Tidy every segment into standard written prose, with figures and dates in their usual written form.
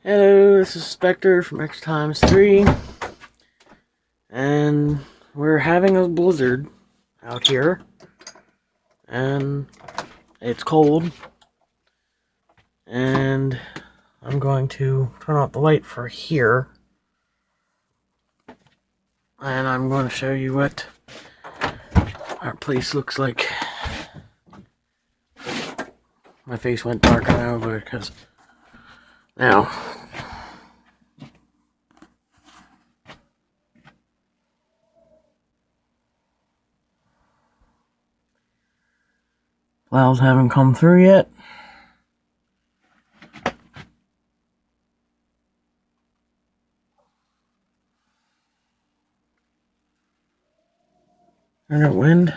Hello, this is Spectre from X times 3, and we're having a blizzard out here, and it's cold, and I'm going to turn off the light for here, and I'm going to show you what our place looks like. My face went darker now because now clouds haven't come through yet. Turn up wind.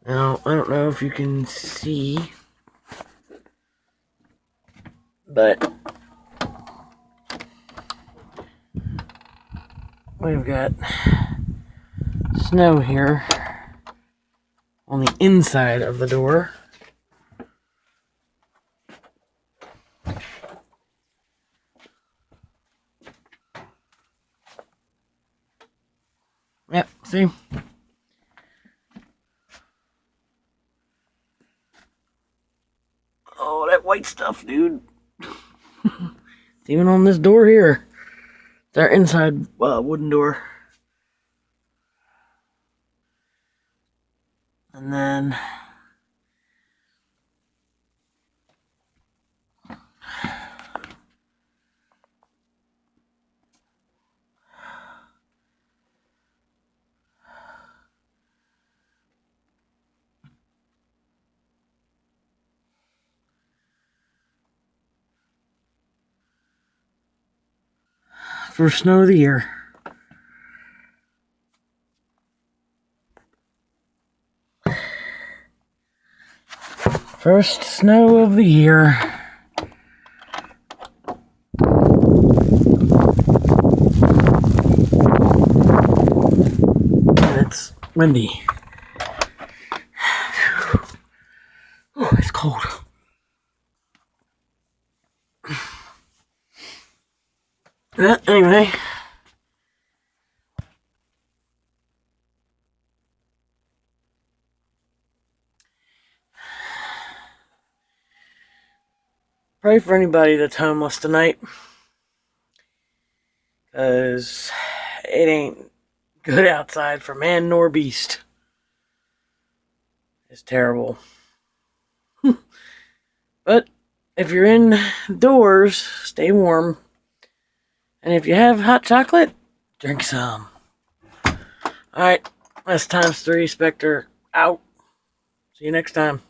Now, I don't know if you can see, but we've got snow here on the inside of the door. Yep, see? Oh, that white stuff, dude. It's even on this door here. It's our inside wooden door. And then first snow of the year. First snow of the year. And it's windy. Oh, it's cold. Anyway. Pray for anybody that's homeless tonight, because it ain't good outside for man nor beast. It's terrible. But if you're indoors, stay warm. And if you have hot chocolate, drink some. Alright, that's times 3, Spectre out. See you next time.